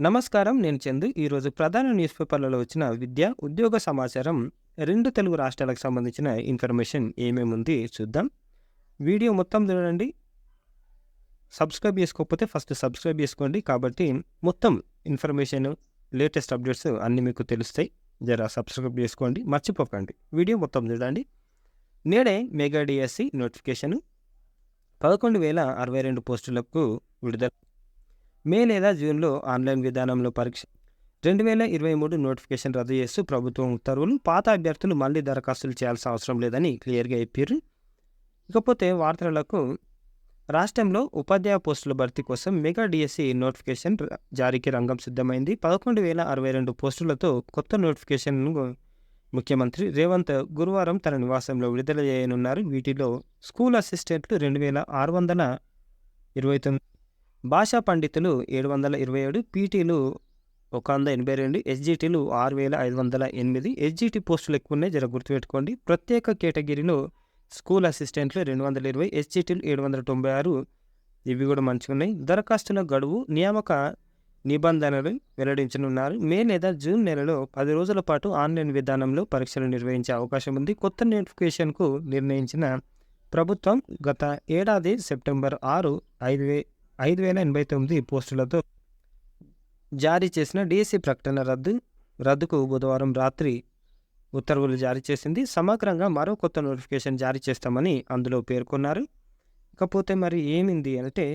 నమస్కారం. నేను చందు. ఈరోజు ప్రధాన న్యూస్ పేపర్లలో వచ్చిన విద్య, ఉద్యోగ సమాచారం 2 తెలుగు రాష్ట్రాలకు సంబంధించిన ఇన్ఫర్మేషన్ ఏమేముంది చూద్దాం. వీడియో మొత్తం చూడండి. సబ్స్క్రైబ్ చేసుకోకపోతే ఫస్ట్ సబ్స్క్రైబ్ చేసుకోండి. కాబట్టి మొత్తం ఇన్ఫర్మేషన్, లేటెస్ట్ అప్డేట్స్ అన్నీ మీకు తెలుస్తాయి. జర సబ్స్క్రైబ్ చేసుకోండి, మర్చిపోకండి. వీడియో మొత్తం చూడండి. నేడే మెగా డిఎస్సి నోటిఫికేషన్ 11,062 పోస్టులకు విడుదల. మే లేదా జూన్లో ఆన్లైన్ విధానంలో పరీక్ష. 2023 నోటిఫికేషన్ రద్దు చేస్తూ ప్రభుత్వం ఉత్తర్వులు. పాత అభ్యర్థులు మళ్ళీ దరఖాస్తులు చేయాల్సిన అవసరం లేదని క్లియర్గా చెప్పారు. ఇకపోతే వార్తలకు, రాష్ట్రంలో ఉపాధ్యాయ పోస్టుల భర్తీ కోసం మెగా డిఎస్సి నోటిఫికేషన్ జారీకి రంగం సిద్ధమైంది. 11,062 పోస్టులతో కొత్త నోటిఫికేషన్ను ముఖ్యమంత్రి రేవంత్ గురువారం తన నివాసంలో విడుదల చేయనున్నారు. వీటిలో స్కూల్ అసిస్టెంట్లు 2,629, భాషా పండితులు 727, పీటీలు 182, ఎస్జిటీలు 6,508. ఎస్జిటి పోస్టులు ఎక్కువ ఉన్నాయి, జర గుర్తుపెట్టుకోండి. ప్రత్యేక కేటగిరీలో స్కూల్ అసిస్టెంట్లు 220, ఎస్జిటీలు 796. ఇవి కూడా మంచిగా ఉన్నాయి. దరఖాస్తుల గడువు, నియామక నిబంధనలు వెల్లడించనున్నారు. మే లేదా జూన్ నెలలో 10 రోజుల పాటు ఆన్లైన్ విధానంలో పరీక్షలు నిర్వహించే అవకాశం ఉంది. కొత్త నోటిఫికేషన్కు నిర్ణయించిన ప్రభుత్వం గత ఏడాది సెప్టెంబర్ 6 5,089 పోస్టులతో జారీ చేసిన డిఎస్సి ప్రకటన రద్దుకు బుధవారం రాత్రి ఉత్తర్వులు జారీ చేసింది. సమగ్రంగా మరో కొత్త నోటిఫికేషన్ జారీ చేస్తామని అందులో పేర్కొన్నారు. ఇకపోతే మరి ఏమింది అంటే,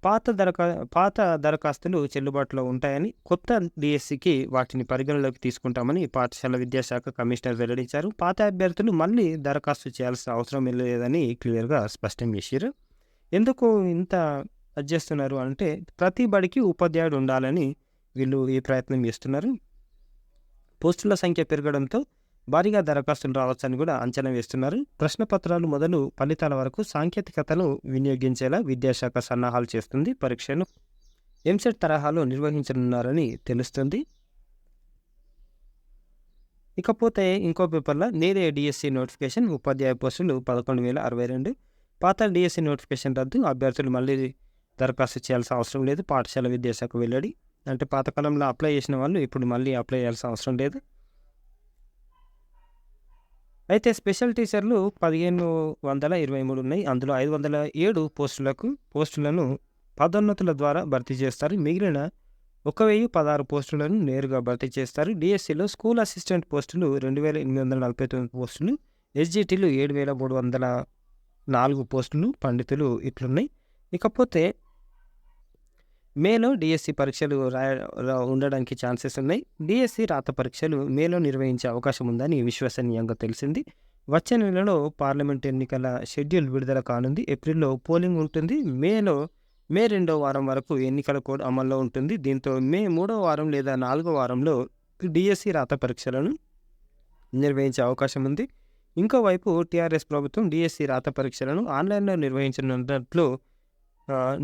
పాత దరఖాస్తులు చెల్లుబాటులో ఉంటాయని, కొత్త డిఎస్సికి వాటిని పరిగణలోకి తీసుకుంటామని పాఠశాల విద్యాశాఖ కమిషనర్ వెల్లడించారు. పాత అభ్యర్థులు మళ్ళీ దరఖాస్తు చేయాల్సిన అవసరం లేదని క్లియర్గా స్పష్టం చేశారు. ఎందుకు ఇంత చేస్తున్నారు అంటే, ప్రతి బడికి ఉపాధ్యాయుడు ఉండాలని వీళ్ళు ఈ ప్రయత్నం చేస్తున్నారు. పోస్టుల సంఖ్య పెరగడంతో భారీగా దరఖాస్తులు రావచ్చని కూడా అంచనా వేస్తున్నారు. ప్రశ్నపత్రాలు మొదలు ఫలితాల వరకు సాంకేతికతను వినియోగించేలా విద్యాశాఖ సన్నాహాలు చేస్తుంది. పరీక్షను ఎంసెట్ తరహాలో నిర్వహించనున్నారని తెలుస్తుంది. ఇకపోతే ఇంకో పేపర్లో నేడే డిఎస్సి నోటిఫికేషన్, ఉపాధ్యాయ పోస్టులు 11,062. పాత డిఎస్సి నోటిఫికేషన్ రద్దు, అభ్యర్థులు మళ్ళీ దరఖాస్తు చేయాల్సిన అవసరం లేదు. పాఠశాల విద్యాశాఖ వెల్లడి. అంటే పాతకాలంలో అప్లై చేసిన వాళ్ళు ఇప్పుడు మళ్ళీ అప్లై చేయాల్సిన అవసరం లేదు. అయితే స్పెషల్ టీచర్లు 1,523 ఉన్నాయి. అందులో 507 పోస్టులను పదోన్నతుల ద్వారా భర్తీ చేస్తారు. మిగిలిన 1,016 పోస్టులను నేరుగా భర్తీ చేస్తారు. డిఎస్సిలో స్కూల్ అసిస్టెంట్ పోస్టులు 2,849 పోస్టులు, ఎస్జిటీలు 7,304 పోస్టులు, పండితులు ఇట్లున్నాయి. ఇకపోతే మేలో డిఎస్సి పరీక్షలు ఉండడానికి ఛాన్సెస్ ఉన్నాయి. డిఎస్సి రాత పరీక్షలు మేలో నిర్వహించే అవకాశం ఉందని విశ్వసనీయంగా తెలిసింది. వచ్చే నెలలో పార్లమెంట్ ఎన్నికల షెడ్యూల్ విడుదల కానుంది. ఏప్రిల్లో పోలింగ్ ఉంటుంది. మే 2వ వారం వరకు ఎన్నికల కోడ్ అమల్లో ఉంటుంది. దీంతో మే 3వ వారం లేదా 4వ వారంలో డిఎస్సి రాత పరీక్షలను నిర్వహించే అవకాశం ఉంది. ఇంకోవైపు టీఆర్ఎస్ ప్రభుత్వం డిఎస్సి రాత పరీక్షలను ఆన్లైన్లో నిర్వహించనున్నట్లు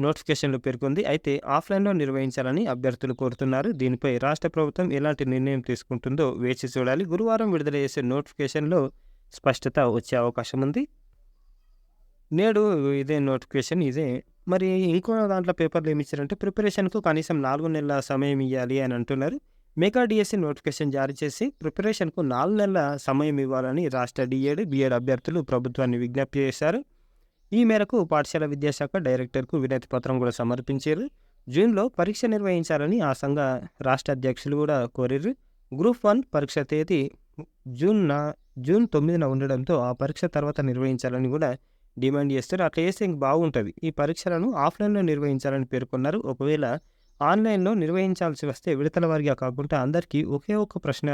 నోటిఫికేషన్లో పేర్కొంది. అయితే ఆఫ్లైన్లో నిర్వహించాలని అభ్యర్థులు కోరుతున్నారు. దీనిపై రాష్ట్ర ప్రభుత్వం ఎలాంటి నిర్ణయం తీసుకుంటుందో వేచి చూడాలి. గురువారం విడుదల చేసే నోటిఫికేషన్లో స్పష్టత వచ్చే అవకాశం ఉంది. నేడు ఇదే నోటిఫికేషన్ ఇదే. మరి ఇంకో దాంట్లో పేపర్లు ఏమి ఇచ్చారంటే, ప్రిపరేషన్కు కనీసం 4 నెలల సమయం ఇవ్వాలి అని అంటున్నారు. మెగా డిఎస్సి నోటిఫికేషన్ జారీ చేసి ప్రిపరేషన్కు 4 నెలల సమయం ఇవ్వాలని రాష్ట్ర డిఎడ్, బిఎడ్ అభ్యర్థులు ప్రభుత్వాన్ని విజ్ఞప్తి చేశారు. ఈ మేరకు పాఠశాల విద్యాశాఖ డైరెక్టర్కు వినతి పత్రం కూడా సమర్పించారు. జూన్లో పరీక్ష నిర్వహించాలని ఆ సంఘ రాష్ట్ర అధ్యక్షులు కూడా కోరారు. గ్రూప్ 1 పరీక్ష తేదీ జూన్ 9న ఉండడంతో ఆ పరీక్ష తర్వాత నిర్వహించాలని కూడా డిమాండ్ చేస్తారు. అట్లా చేస్తే ఇంక బాగుంటుంది. ఈ పరీక్షలను ఆఫ్లైన్లో నిర్వహించాలని పేర్కొన్నారు. ఒకవేళ ఆన్లైన్లో నిర్వహించాల్సి వస్తే విడతల వారీగా కాకుండా అందరికీ ఒకే ఒక్క ప్రశ్న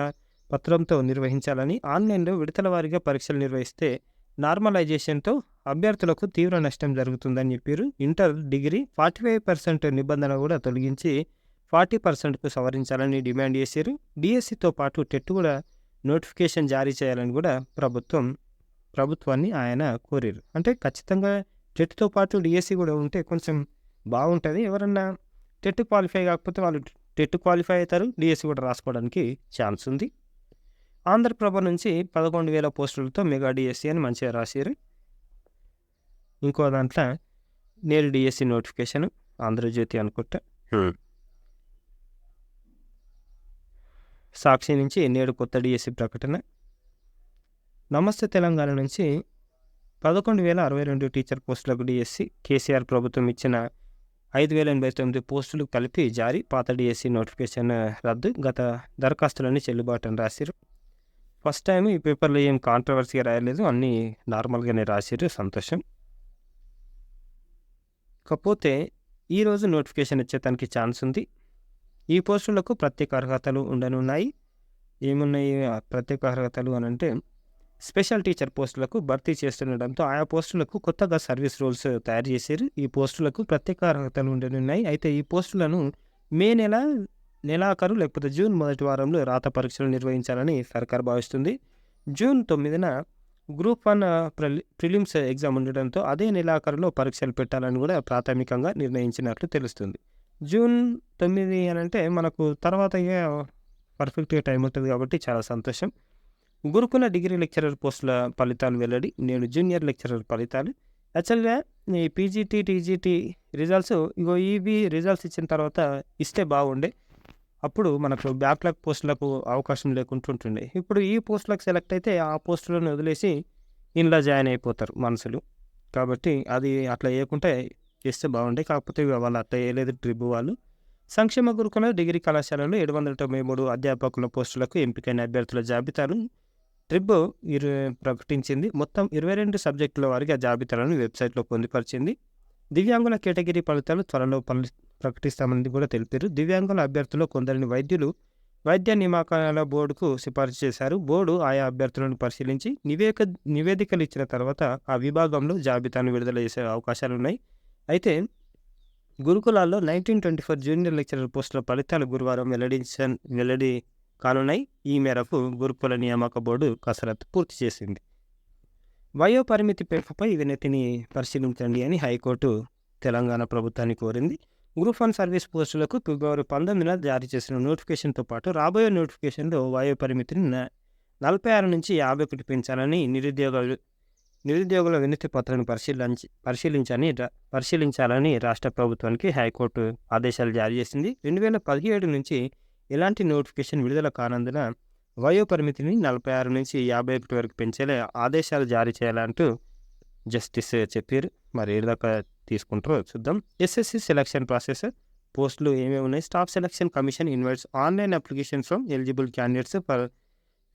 పత్రంతో నిర్వహించాలని, ఆన్లైన్లో విడతల వారీగా పరీక్షలు నిర్వహిస్తే నార్మలైజేషన్తో అభ్యర్థులకు తీవ్ర నష్టం జరుగుతుందని చెప్పారు. ఇంటర్, డిగ్రీ 45% నిబంధన కూడా తొలగించి 40%కు సవరించాలని డిమాండ్ చేశారు. డిఎస్సితో పాటు టెట్ కూడా నోటిఫికేషన్ జారీ చేయాలని కూడా ప్రభుత్వాన్ని ఆయన కోరారు. అంటే ఖచ్చితంగా టెట్తో పాటు డిఎస్సి కూడా ఉంటే కొంచెం బాగుంటుంది. ఎవరన్నా టెట్ క్వాలిఫై కాకపోతే వాళ్ళు టెట్ క్వాలిఫై అవుతారు, డిఎస్సి కూడా రాసుకోవడానికి ఛాన్స్ ఉంది. ఆంధ్రప్రభ నుంచి 11,000 పోస్టులతో మెగా డిఎస్సి అని మంచిగా రాశారు. ఇంకో దాంట్లో నేడు డిఎస్సి నోటిఫికేషన్ ఆంధ్రజ్యోతి అనుకుంటా. సాక్షి నుంచి నేడు కొత్త డిఎస్సి ప్రకటన. నమస్తే తెలంగాణ నుంచి 11,062 టీచర్ పోస్టులకు డిఎస్సి. కేసీఆర్ ప్రభుత్వం ఇచ్చిన 5,089 పోస్టులు కలిపి జారీ. పాత డిఎస్సి నోటిఫికేషన్ రద్దు. గత దరఖాస్తులన్నీ చెల్లుబాటు అని రాసిరు. ఫస్ట్ టైం ఈ పేపర్లో ఏం కాంట్రవర్సీగా రాయలేదు, అన్నీ నార్మల్గానే రాసిరు, సంతోషం. కాకపోతే ఈరోజు నోటిఫికేషన్ ఇచ్చేదానికి ఛాన్స్ ఉంది. ఈ పోస్టులకు ప్రత్యేక అర్హతలు ఉండనున్నాయి. ఏమున్నాయి ప్రత్యేక అర్హతలు అని అంటే, స్పెషల్ టీచర్ పోస్టులకు భర్తీ చేస్తుండడంతో ఆయా పోస్టులకు కొత్తగా సర్వీస్ రూల్స్ తయారు చేశారు. ఈ పోస్టులకు ప్రత్యేక అర్హతలు ఉండనున్నాయి. అయితే ఈ పోస్టులను మే నెలాఖరు లేకపోతే జూన్ మొదటి వారంలో రాత పరీక్షలు నిర్వహించాలని సర్కార్ భావిస్తుంది. జూన్ 9న గ్రూప్ 1 ప్రిలిమ్స్ ఎగ్జామ్ ఉండడంతో అదే నెలాఖరులో పరీక్షలు పెట్టాలని కూడా ప్రాథమికంగా నిర్ణయించినట్లు తెలుస్తుంది. జూన్ 9 అని అంటే మనకు తర్వాత పర్ఫెక్ట్గా టైం ఉంటుంది కాబట్టి చాలా సంతోషం. గురుకుల డిగ్రీ లెక్చరర్ పోస్టుల ఫలితాలు వెల్లడి. నేడు జూనియర్ లెక్చరర్ ఫలితాలు. యాక్చువల్గా ఈ పీజీటీ టీజీటీ రిజల్ట్స్ ఇవి రిజల్ట్స్ ఇచ్చిన తర్వాత ఇస్తే బాగుండే. అప్పుడు మనకు బ్యాక్లాగ్ పోస్టులకు అవకాశం లేకుంటుంటుండే. ఇప్పుడు ఈ పోస్టులకు సెలెక్ట్ అయితే ఆ పోస్టులను వదిలేసి ఇంట్లో జాయిన్ అయిపోతారు మనుషులు. కాబట్టి అది అట్లా వేయకుంటే చేస్తే బాగుండే. కాకపోతే వాళ్ళు అట్లా వేయలేదు ట్రిబ్ వాళ్ళు. సంక్షేమ గురుకుల డిగ్రీ కళాశాలలో 793 అధ్యాపకుల పోస్టులకు ఎంపికైన అభ్యర్థుల జాబితాను ట్రిబ్ ప్రకటించింది. మొత్తం 22 సబ్జెక్టుల వారికి ఆ జాబితాలను వెబ్సైట్లో పొందుపరిచింది. దివ్యాంగుల కేటగిరీ ఫలితాలు త్వరలో ప్రకటిస్తామని కూడా తెలిపారు. దివ్యాంగుల అభ్యర్థులు కొందరిని వైద్య నియామకాల బోర్డుకు సిఫారసు చేశారు. బోర్డు ఆయా అభ్యర్థులను పరిశీలించి నివేదికలు ఇచ్చిన తర్వాత ఆ విభాగంలో జాబితాను విడుదల చేసే అవకాశాలున్నాయి. అయితే గురుకులాల్లో 1924 జూనియర్ లెక్చరర్ పోస్టుల ఫలితాలు గురువారం వెల్లడి కానున్నాయి. ఈ మేరకు గురుకుల నియామక బోర్డు కసరత్తు పూర్తి చేసింది. వయో పరిమితి పెంపుపై వినతిని పరిశీలించండి అని హైకోర్టు తెలంగాణ ప్రభుత్వాన్ని కోరింది. గ్రూప్ 1 సర్వీస్ పోస్టులకు ఫిబ్రవరి 19న జారీ చేసిన నోటిఫికేషన్తో పాటు రాబోయే నోటిఫికేషన్లో వయో పరిమితిని 46 నుంచి 51 పెంచాలని నిరుద్యోగుల వినతి పత్రాన్ని పరిశీలించాలని రాష్ట్ర ప్రభుత్వానికి హైకోర్టు ఆదేశాలు జారీ చేసింది. 2017 నుంచి ఎలాంటి నోటిఫికేషన్ విడుదల కానందున వయో పరిమితిని 46 నుంచి 51 వరకు పెంచేలా ఆదేశాలు జారీ చేయాలంటూ జస్టిస్ చెప్పారు. మరి ఏదాకా తీసుకుంటారో చూద్దాం. SSC selection process. పోస్టులు ఏమేమి ఉన్నాయి? Staff selection commission invites online application from eligible candidates for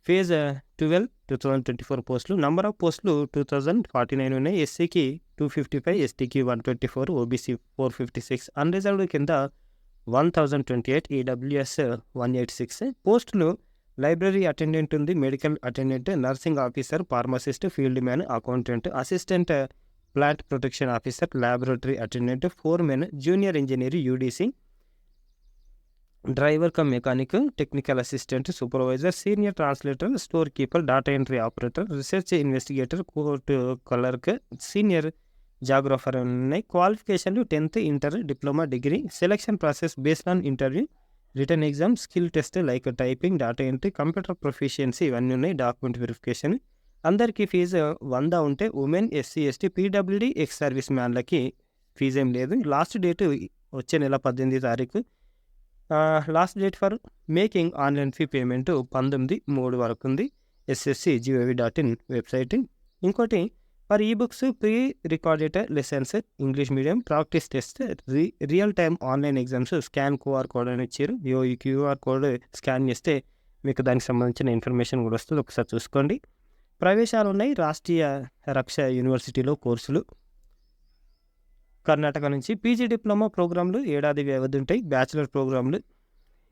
phase 12 2024 పోస్టులు. నంబర్ ఆఫ్ పోస్టులు 2049 ఉన్నాయి. ఎస్సీకి 255, ఎస్టీకి 124, ఓబీసీ 456, అన్రిజర్వ్డ్ కింద 1028, ఈడబ్ల్యూఎస్ 186. పోస్టులు లైబ్రరీ అటెండెంట్ ఉంది, medical attendant, nursing officer, pharmacist, field man, accountant, assistant plant protection officer, laboratory attendant, foremen, junior engineer UDC, driver cum mechanic, technical assistant, supervisor, senior translator, store keeper, data entry operator, research investigator, court clerk, senior geographer ఉన్నాయి. క్వాలిఫికేషన్లు 10th, inter, diploma, degree. Selection process based on interview, written exam, skill test like typing, data entry, computer proficiency ఇవన్నీ ఉన్నాయి. Document verification. అందరికీ fee 100 ఉంటే women, SC, ST, పీడబ్ల్యూడీ, ex service మ్యాన్లకి fee ఏం లేదు. లాస్ట్ డేట్ వచ్చే నెల 18వ తారీఖు. Last date for making online fee payment 19/3 వరకు ఉంది. ssc.gov.in website. ఇంకోటి for e books pre recorded lessons English medium practice test real time online exams scan QR code అని ఇచ్చారు. ఈ క్యూఆర్ కోడ్ స్కాన్ చేస్తే మీకు దానికి సంబంధించిన ఇన్ఫర్మేషన్ కూడా వస్తుంది, ఒకసారి చూసుకోండి. ప్రవేశాలు ఉన్నాయి. రాష్ట్రీయ రక్ష యూనివర్సిటీలో కోర్సులు. కర్ణాటక నుంచి పీజీ డిప్లొమా ప్రోగ్రాంలు ఏడాది వ్యవధి ఉంటాయి. బ్యాచిలర్ ప్రోగ్రాంలు,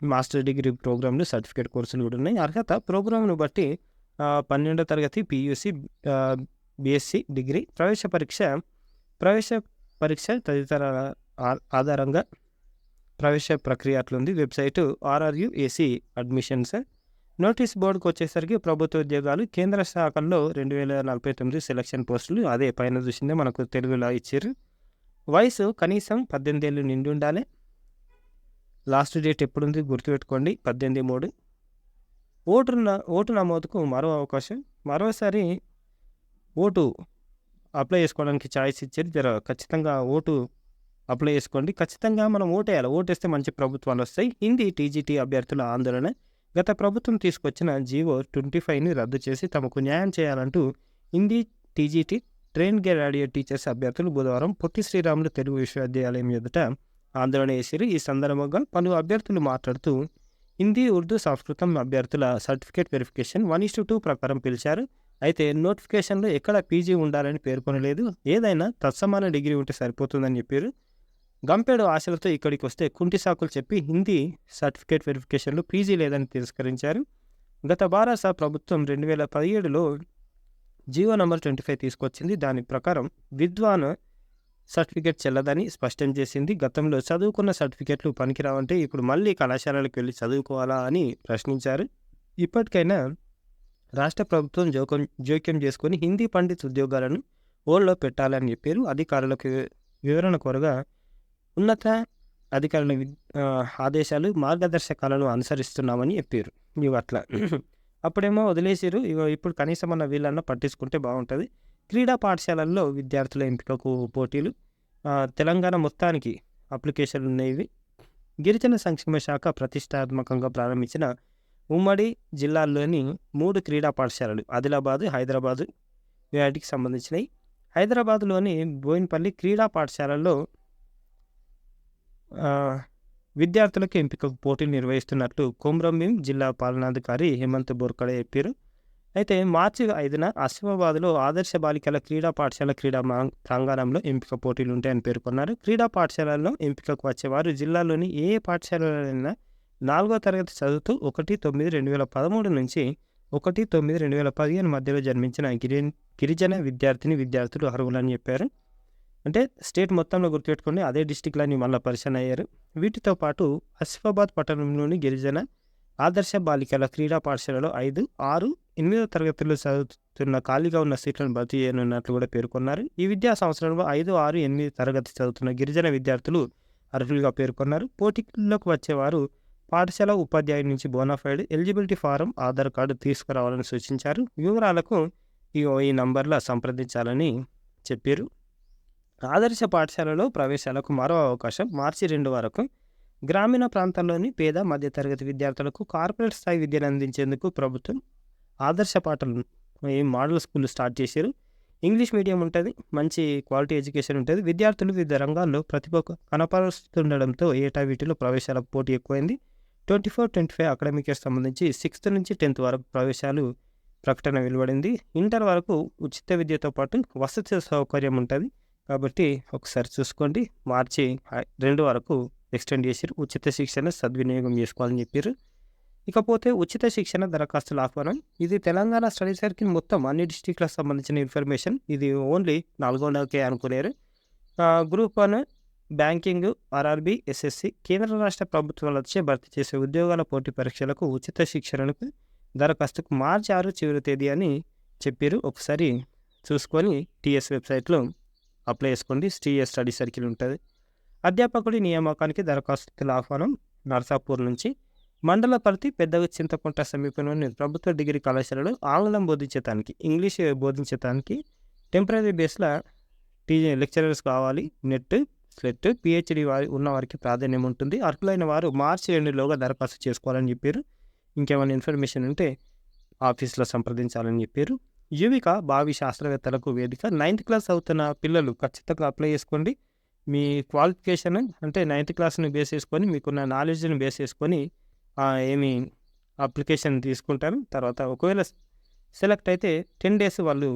మాస్టర్ డిగ్రీ ప్రోగ్రాంలు, సర్టిఫికేట్ కోర్సులు కూడా ఉన్నాయి. అర్హత ప్రోగ్రాంను బట్టి 12వ తరగతి, పీయూసీ, బీఎస్సీ డిగ్రీ. ప్రవేశ పరీక్ష తదితర ఆధారంగా ప్రవేశ ప్రక్రియ అట్లుంది. Website RRUAC admissions. నోటీస్ బోర్డుకు వచ్చేసరికి ప్రభుత్వ ఉద్యోగాలు కేంద్ర శాఖల్లో 2049 సెలక్షన్ పోస్టులు. అదే పైన చూసిందే మనకు తెలుగులో ఇచ్చారు. వయసు కనీసం 18 ఏళ్ళు నిండి ఉండాలి. లాస్ట్ డేట్ ఎప్పుడుంది గుర్తుపెట్టుకోండి, 18/3. ఓటు నమోదుకు మరో అవకాశం. మరోసారి ఓటు అప్లై చేసుకోవడానికి ఛాయిస్ ఇచ్చారు. ఖచ్చితంగా ఓటు అప్లై చేసుకోండి. ఖచ్చితంగా మనం ఓటు వేయాలి. ఓటు వేస్తే మంచి ప్రభుత్వాలు వస్తాయి. హిందీ టీజీటీ అభ్యర్థుల ఆందోళన. గత ప్రభుత్వం తీసుకొచ్చిన జీవో 25ని రద్దు చేసి తమకు న్యాయం చేయాలంటూ Hindi TGT train graduate teachers అభ్యర్థులు బుధవారం పొట్టి శ్రీరాములు తెలుగు విశ్వవిద్యాలయం ఎదుట ఆందోళన చేశారు. ఈ సందర్భంగా పలు అభ్యర్థులు మాట్లాడుతూ హిందీ, ఉర్దూ, సంస్కృతం అభ్యర్థుల సర్టిఫికేట్ వెరిఫికేషన్ 1:2 ప్రకారం పిలిచారు. అయితే నోటిఫికేషన్లో ఎక్కడ పీజీ ఉండాలని పేర్కొనలేదు. ఏదైనా తత్సమాన డిగ్రీ ఉంటే సరిపోతుందని చెప్పారు. గంపెడు ఆశలతో ఇక్కడికి వస్తే కుంటి సాకులు చెప్పి హిందీ సర్టిఫికేట్ వెరిఫికేషన్లో పీజీ లేదని తిరస్కరించారు. గత భారత ప్రభుత్వం 2017లో జీవో నంబర్ 25 తీసుకొచ్చింది. దాని ప్రకారం విద్వాన్ సర్టిఫికేట్ చెల్లదని స్పష్టం చేసింది. గతంలో చదువుకున్న సర్టిఫికేట్లు పనికిరావంటే ఇప్పుడు మళ్ళీ కళాశాలలకు వెళ్ళి చదువుకోవాలా అని ప్రశ్నించారు. ఇప్పటికైనా రాష్ట్ర ప్రభుత్వం జోక్యం చేసుకొని హిందీ పండిత్ ఉద్యోగాలను హోల్డ్లో పెట్టాలని చెప్పారు. అధికారులకు వివరణ కోరగా ఉన్నత అధికారుల ఆదేశాలు, మార్గదర్శకాలను అనుసరిస్తున్నామని చెప్పారు. ఇవి అట్లా అప్పుడేమో వదిలేసారు. ఇప్పుడు కనీసం అన్న వీళ్ళన్నా పట్టించుకుంటే బాగుంటుంది. క్రీడా పాఠశాలల్లో విద్యార్థుల ఎంపికకు పోటీలు, తెలంగాణ మొత్తానికి అప్లికేషన్లు ఉన్నాయి. గిరిజన సంక్షేమ శాఖ ప్రతిష్టాత్మకంగా ప్రారంభించిన ఉమ్మడి జిల్లాల్లోని 3 క్రీడా పాఠశాలలు ఆదిలాబాద్, హైదరాబాదు వాటికి సంబంధించినవి. హైదరాబాద్లోని బోయిన్పల్లి క్రీడా పాఠశాలల్లో విద్యార్థులకు ఎంపికకు పోటీలు నిర్వహిస్తున్నట్లు కొమ్రంభీం జిల్లా పాలనాధికారి హేమంత్ బోర్కడే చెప్పారు. అయితే మార్చి 5న ఆసిఫాబాద్లో ఆదర్శ బాలికల క్రీడా పాఠశాల క్రీడా ప్రాంగణంలో ఎంపిక పోటీలు ఉంటాయని పేర్కొన్నారు. క్రీడా పాఠశాలల్లో ఎంపికకు వచ్చేవారు జిల్లాలోని ఏ పాఠశాలైనా 4వ తరగతి చదువుతూ 1/9/2013 నుంచి 1/9/2015 మధ్యలో జన్మించిన గిరిజన విద్యార్థులు అర్హులని చెప్పారు. అంటే స్టేట్ మొత్తంలో గుర్తుపెట్టుకుని అదే డిస్టిక్లని మళ్ళీ పరిచయం అయ్యారు. వీటితో పాటు ఆసిఫాబాద్ పట్టణంలోని గిరిజన ఆదర్శ బాలికల క్రీడా పాఠశాలలో 5, 6, 8వ తరగతుల్లో చదువుతున్న ఖాళీగా ఉన్న సీట్లను భర్తీ చేయనున్నట్లు కూడా పేర్కొన్నారు. ఈ విద్యా సంవత్సరంలో 5, 6, 8 తరగతి చదువుతున్న గిరిజన విద్యార్థులు అర్హులుగా పేర్కొన్నారు. పోటీల్లోకి వచ్చేవారు పాఠశాల ఉపాధ్యాయుడి నుంచి bonafide, eligibility form, Aadhaar card తీసుకురావాలని సూచించారు. వివరాలకు ఈ నంబర్లో సంప్రదించాలని చెప్పారు. ఆదర్శ పాఠశాలలో ప్రవేశాలకు మరో అవకాశం మార్చి 2 వరకు. గ్రామీణ ప్రాంతాల్లోని పేద మధ్యతరగతి విద్యార్థులకు కార్పొరేట్ స్థాయి విద్యను అందించేందుకు ప్రభుత్వం ఆదర్శ పాఠశాలలు మోడల్ స్కూల్ స్టార్ట్ చేశారు. ఇంగ్లీష్ మీడియం ఉంటుంది, మంచి క్వాలిటీ ఎడ్యుకేషన్ ఉంటుంది. విద్యార్థులు వివిధ రంగాల్లో ప్రతిభ కనపరుస్తుండడంతో ఏటా వీటిలో ప్రవేశాల పోటీ ఎక్కువైంది. 24-25 అకాడమిక్ ఇయర్ సంబంధించి 6th నుంచి 10th వరకు ప్రవేశాలు ప్రకటన వెలువడింది. ఇంటర్ వరకు ఉచిత విద్యతో పాటు వసతి సౌకర్యం ఉంటుంది. కాబట్టి ఒకసారి చూసుకోండి. మార్చి 2 వరకు ఎక్స్టెండ్ చేశారు. ఉచిత శిక్షణ సద్వినియోగం చేసుకోవాలని చెప్పారు. ఇకపోతే ఉచిత శిక్షణ దరఖాస్తుల ఆహ్వానం. ఇది తెలంగాణ స్టడీ సర్కిల్ మొత్తం అన్ని డిస్టిక్లకు సంబంధించిన ఇన్ఫర్మేషన్. ఇది ఓన్లీ నల్గొండకే అనుకునేరు. గ్రూప్ 1 బ్యాంకింగ్, ఆర్ఆర్బీ, ఎస్ఎస్సి కేంద్ర రాష్ట్ర ప్రభుత్వాలచే భర్తీ చేసే ఉద్యోగాల పోటీ పరీక్షలకు ఉచిత శిక్షణకు దరఖాస్తుకు మార్చి 6 చివరి తేదీ అని చెప్పారు. ఒకసారి చూసుకొని టీఎస్ వెబ్సైట్లో అప్లై చేసుకోండి. టీఎస్ స్టడీ సర్కిల్ ఉంటుంది. అధ్యాపకుడి నియామకానికి దరఖాస్తుల ఆహ్వానం. నర్సాపూర్ నుంచి మండల పరిధి పెద్ద చింతకుంట సమీపంలోని ప్రభుత్వ డిగ్రీ కళాశాలలో ఆంగ్లం బోధించడానికి, ఇంగ్లీష్ బోధించడానికి టెంపరీ బేస్లో లెక్చరర్స్ కావాలి. నెట్, స్లెట్, పిహెచ్డి ఉన్న వారికి ప్రాధాన్యం ఉంటుంది. అర్హులైన వారు మార్చి 2లోగా దరఖాస్తు చేసుకోవాలని చెప్పారు. ఇంకేమైనా ఇన్ఫర్మేషన్ ఉంటే ఆఫీస్లో సంప్రదించాలని చెప్పారు. యువిక భావి శాస్త్రవేత్తలకు వేదిక. 9th క్లాస్ అవుతున్న పిల్లలు ఖచ్చితంగా అప్లై చేసుకోండి. మీ క్వాలిఫికేషన్ అంటే 9th క్లాస్ని బేస్ చేసుకొని, మీకున్న నాలెడ్జ్ని బేస్ చేసుకొని ఏమి అప్లికేషన్ తీసుకుంటారు. తర్వాత ఒకవేళ సెలెక్ట్ అయితే 10 days వాళ్ళు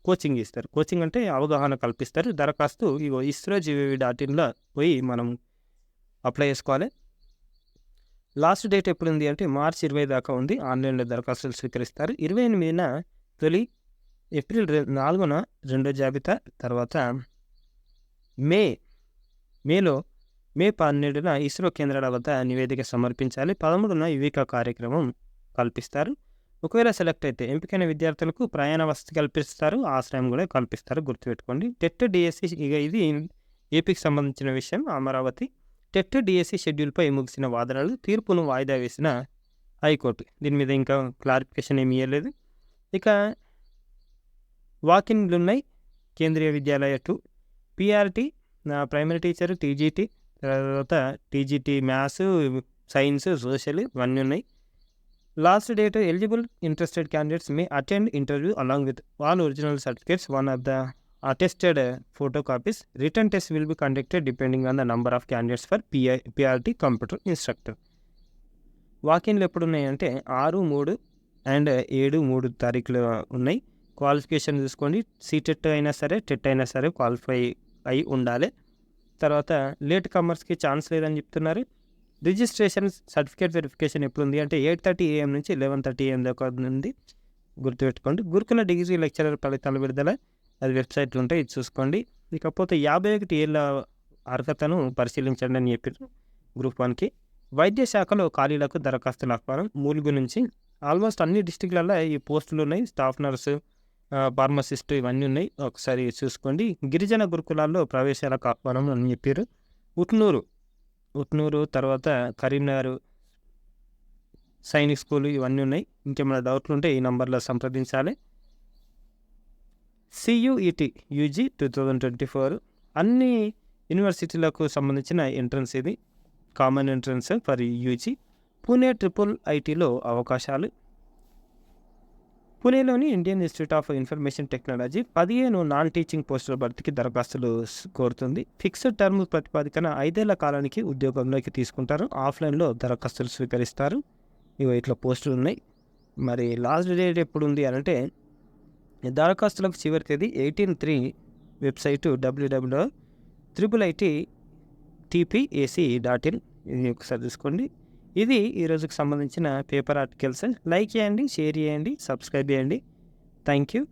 కోచింగ్ ఇస్తారు. కోచింగ్ అంటే అవగాహన కల్పిస్తారు. దరఖాస్తు isro.gov.inలో పోయి మనం అప్లై చేసుకోవాలి. లాస్ట్ డేట్ ఎప్పుడు ఉంది అంటే మార్చి 20 దాకా ఉంది. ఆన్లైన్లో దరఖాస్తులు స్వీకరిస్తారు. 28న తొలి, ఏప్రిల్ 4న రెండో జాబితా, తర్వాత మేలో మే 12న ఇస్రో కేంద్రాల వద్ద నివేదిక సమర్పించాలి. 13న యువిక కార్యక్రమం కల్పిస్తారు. ఒకవేళ సెలెక్ట్ అయితే ఎంపికైన విద్యార్థులకు ప్రయాణ వసతి కల్పిస్తారు, ఆశ్రయం కూడా కల్పిస్తారు. గుర్తుపెట్టుకోండి. టెట్ డిఎస్సి ఇది ఏపీకి సంబంధించిన విషయం. అమరావతి టెట్ డిఎస్సి షెడ్యూల్పై ముగిసిన వాదనలు, తీర్పును వాయిదా వేసిన హైకోర్టు. దీని మీద ఇంకా క్లారిఫికేషన్ ఏమి ఇవ్వలేదు. ఇక వాకిన్లు ఉన్నాయి. Kendriya Vidyalaya 2 PRT primary teacher, TGT, తర్వాత టీజీటీ మ్యాథ్స్, సైన్స్, సోషల్ ఇవన్నీ ఉన్నాయి. Last date eligible interested candidates may attend interview along with all original certificates one of the attested photo copies. Written test will be conducted depending on the number of candidates for PRT computer instructor. వాకిన్లు ఎప్పుడు ఉన్నాయంటే 6, 3 and 7, 3 తారీఖులు ఉన్నాయి. Qualification చూసుకోండి. CTET అయినా సరే, TET అయినా సరే qualify అయి ఉండాలి. తర్వాత లేట్ కమర్స్కి ఛాన్స్ లేదని చెప్తున్నారు. రిజిస్ట్రేషన్ సర్టిఫికేట్ వెరిఫికేషన్ ఎప్పుడు ఉంది అంటే 8:30 AM నుంచి 11:30 AM దాకా ఉంది. గుర్తుపెట్టుకోండి. గురుకుల డిగ్రీ లెక్చరర్ ఫలితాల విడుదల అది వెబ్సైట్లో ఉంటాయి, ఇది చూసుకోండి. ఇకపోతే 51 ఏళ్ళ అర్హతను పరిశీలించండి అని చెప్పారు గ్రూప్ 1కి. వైద్య శాఖలో ఖాళీలకు దరఖాస్తుల ఆహ్వానం ములుగు నుంచి. ఆల్మోస్ట్ అన్ని డిస్టిక్లలో ఈ పోస్టులు ఉన్నాయి. స్టాఫ్ నర్సు, ఫార్మసిస్ట్ ఇవన్నీ ఉన్నాయి, ఒకసారి చూసుకోండి. గిరిజన గురుకులాల్లో ప్రవేశాలకు ఆహ్వానం అని చెప్పారు. ఉట్నూరు తర్వాత కరీంనగర్ సైనిక్ స్కూల్ ఇవన్నీ ఉన్నాయి. ఇంకేమైనా డౌట్లు ఉంటే ఈ నంబర్లో సంప్రదించాలి. CUET UG 2024 అన్ని యూనివర్సిటీలకు సంబంధించిన ఎంట్రన్స్, ఇది common entrance for UG. Pune IIITలో అవకాశాలు. పూణేలోని Indian institute of information technology 15 non teaching పోస్టుల భర్తీకి దరఖాస్తులు కోరుతుంది. ఫిక్స్డ్ టర్మ్ ప్రతిపాదికన 5 ఏళ్ల కాలానికి ఉద్యోగంలోకి తీసుకుంటారు. ఆఫ్లైన్లో దరఖాస్తులు స్వీకరిస్తారు. ఇవి ఇట్లా పోస్టులు ఉన్నాయి. మరి లాస్ట్ డేట్ ఎప్పుడు ఉంది అని అంటే దరఖాస్తులకు చివరి తేదీ 18/3. Website www.iittpac.in. ఇది ఒకసారి చూసుకోండి. ఇది ఈరోజుకి సంబంధించిన పేపర్ ఆర్టికల్స్. లైక్ చేయండి, షేర్ చేయండి, సబ్స్క్రైబ్ చేయండి. Thank you.